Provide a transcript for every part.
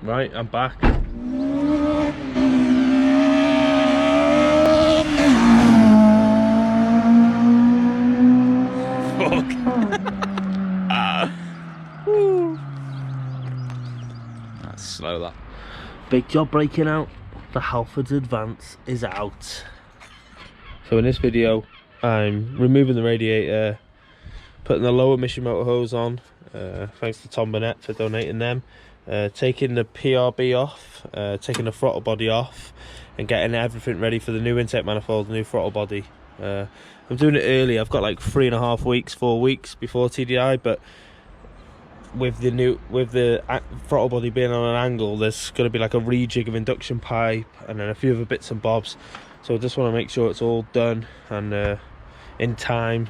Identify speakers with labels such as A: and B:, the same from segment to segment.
A: Right, I'm back. That's slow, that. Big job breaking out. The Halfords Advance is out. So in this video, I'm removing the radiator, putting the low emission motor hose on. Thanks to Tom Burnett for donating them. Taking the PRB off, taking the throttle body off, and getting everything ready for the new intake manifold, the new throttle body. I'm doing it early. I've got like 3.5 weeks, 4 weeks before TDI, but with the throttle body being on an angle, there's going to be like a rejig of induction pipe and then a few other bits and bobs. So I just want to make sure it's all done and in time.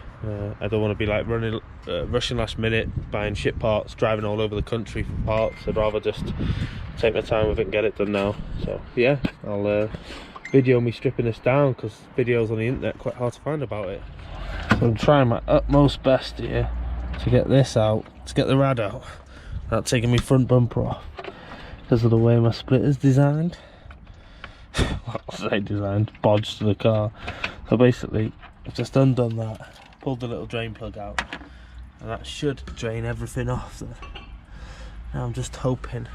A: I don't want to be like rushing last minute, buying shit parts, driving all over the country for parts. I'd rather just take my time with it and get it done now. So yeah, I'll video me stripping this down, because videos on the internet are quite hard to find about it. So I'm trying my utmost best here to get this out, to get the rad out without taking my front bumper off, because of the way my splitter's designed. What was I designed? Bodged to the car. So basically, I've just undone that, pulled the little drain plug out, and that should drain everything off there. Now I'm just hoping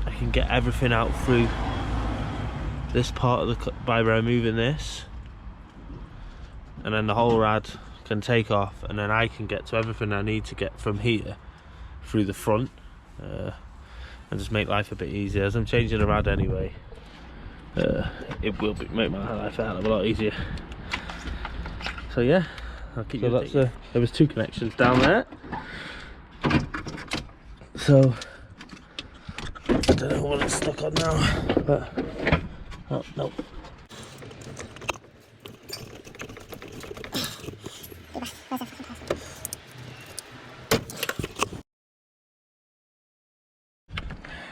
A: I can get everything out through this part of the by removing this, and then the whole rad can take off, and then I can get to everything I need to get from here through the front, and just make life a bit easier. As I'm changing the rad anyway, it will make my life a hell of a lot easier. So yeah, I'll keep you updated. There was 2 connections down there, so I don't know what it's stuck on now, but oh no.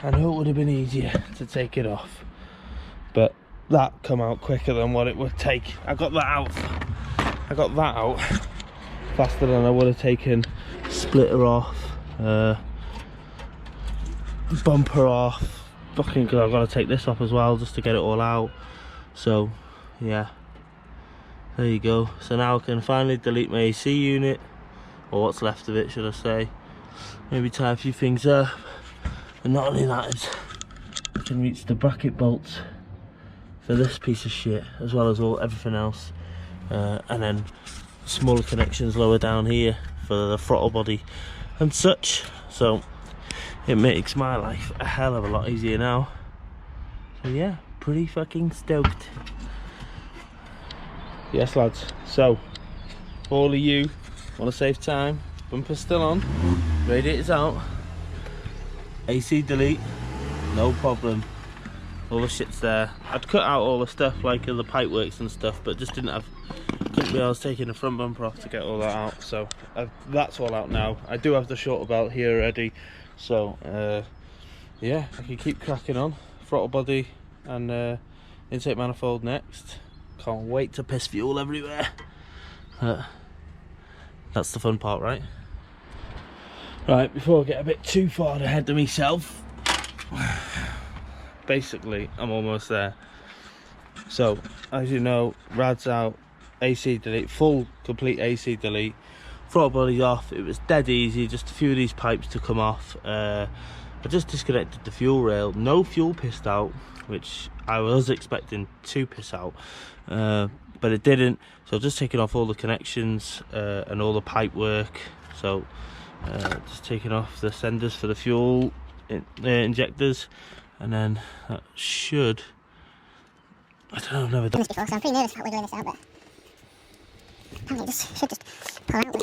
A: I know it would have been easier to take it off, but that come out quicker than what it would take. I got that out faster than I would have taken splitter off, bumper off, fucking, because I've got to take this off as well just to get it all out. So yeah, there you go. So now I can finally delete my AC unit, or what's left of it should I say, maybe tie a few things up. And not only that, is I can reach the bracket bolts for this piece of shit, as well as everything else, and then smaller connections lower down here for the throttle body and such. So it makes my life a hell of a lot easier now. So yeah, pretty fucking stoked. Yes lads, so all of you want to save time, bumper's still on, radiator's out, AC delete, no problem, all the shit's there. I'd cut out all the stuff like the pipe works and stuff, but just couldn't be I was taking the front bumper off to get all that out. So that's all out now. I do have the shorter belt here already, so yeah, I can keep cracking on. Throttle body and intake manifold next. Can't wait to piss fuel everywhere. That's the fun part, right? Right, before I get a bit too far ahead of myself, basically I'm almost there. So as you know, rad's out, AC delete, full complete AC delete, throttle body's off. It was dead easy, just a few of these pipes to come off. I just disconnected the fuel rail, no fuel pissed out, which I was expecting to piss out, but it didn't. So just taking off all the connections and all the pipe work. So just taking off the senders for the fuel injectors, and then that should, I don't know, I've never done this before, so I'm pretty nervous about wiggling this out, but apparently this should just pull out.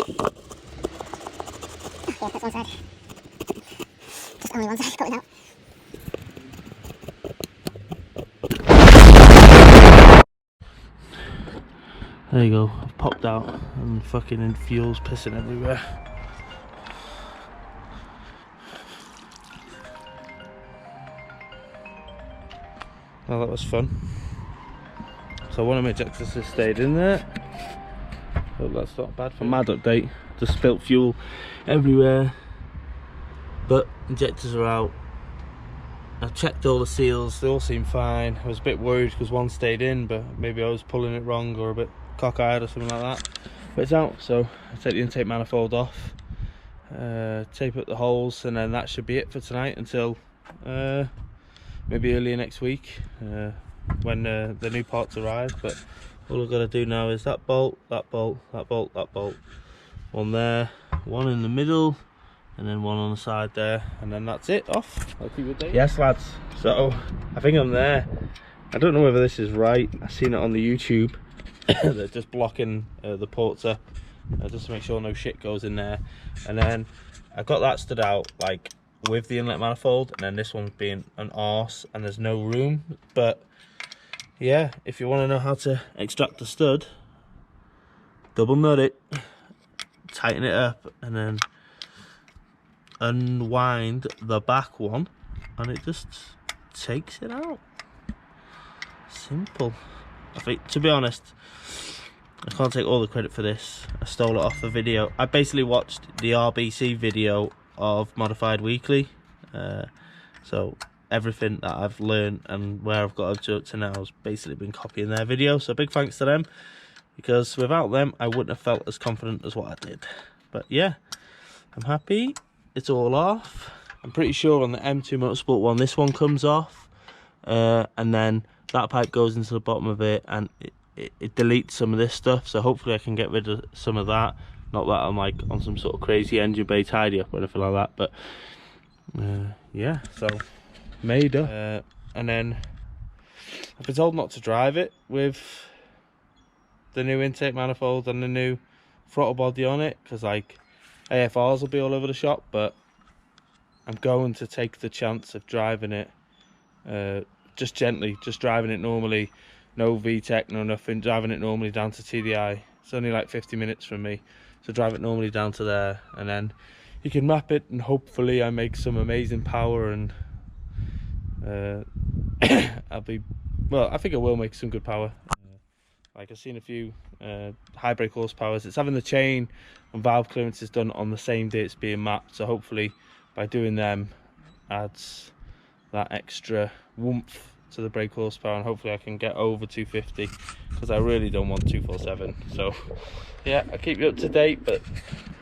A: Oh yeah, that's one side. Just only one side going out. There you go, I've popped out and fucking fuel's pissing everywhere. Well, that was fun. So one of my injectors has stayed in there. Hope that's not bad for mad update. Just spilt fuel everywhere. But injectors are out. I've checked all the seals, they all seem fine. I was a bit worried because one stayed in, but maybe I was pulling it wrong or a bit cockeyed or something like that. But it's out, so I take the intake manifold off, tape up the holes, and then that should be it for tonight until maybe earlier next week when the new parts arrive. But all I've got to do now is that bolt, that bolt, that bolt, that bolt, one there, one in the middle, and then one on the side there, and then that's it, off. I'll keep you updated. Yes lads, so I think I'm there. I don't know whether this is right. I've seen it on the YouTube. They're just blocking the ports up just to make sure no shit goes in there. And then I got that stood out like with the inlet manifold, and then this one's being an arse and there's no room. But yeah, if you want to know how to extract the stud, double nut it, tighten it up, and then unwind the back one, and it just takes it out. Simple. I think, to be honest, I can't take all the credit for this. I stole it off a video. I basically watched the RBC video of Modified Weekly, so everything that I've learned and where I've got up to now has basically been copying their video. So big thanks to them, because without them I wouldn't have felt as confident as what I did. But yeah, I'm happy. It's all off. I'm pretty sure on the M2 Motorsport one, this one comes off, and then that pipe goes into the bottom of it, and it deletes some of this stuff. So hopefully I can get rid of some of that. Not that I'm like on some sort of crazy engine bay tidy up or anything like that, but yeah, so made up. And then I've been told not to drive it with the new intake manifold and the new throttle body on it, because like AFRs will be all over the shop. But I'm going to take the chance of driving it just gently, just driving it normally, no VTEC, no nothing, driving it normally down to TDI. It's only like 50 minutes from me, so drive it normally down to there, and then you can map it, and hopefully I make some amazing power, and I'll be, well, I think I will make some good power. Like I've seen a few high brake horsepowers, it's having the chain and valve clearances done on the same day it's being mapped, so hopefully by doing them adds that extra oomph to the brake horsepower, and hopefully I can get over 250, because I really don't want 247. So yeah, I'll keep you up to date. But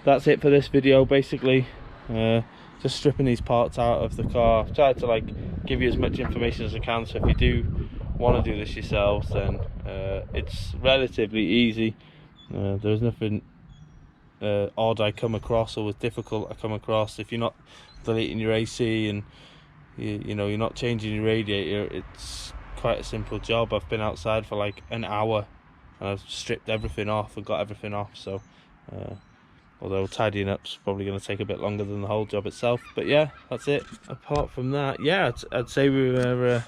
A: that's it for this video basically. Just stripping these parts out of the car. I've tried to like give you as much information as I can, so if you do want to do this yourselves, then it's relatively easy. There's nothing odd I come across or was difficult I come across. If you're not deleting your AC and you know you're not changing your radiator, it's quite a simple job. I've been outside for like an hour and I've stripped everything off and got everything off. So although tidying up's probably going to take a bit longer than the whole job itself. But yeah, that's it. Apart from that, yeah, I'd say we were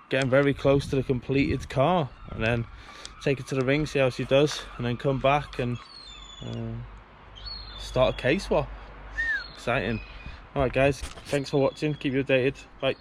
A: getting very close to the completed car, and then take it to the ring, see how she does, and then come back and start a K-swap. Exciting. Alright guys, thanks for watching, keep you updated, bye.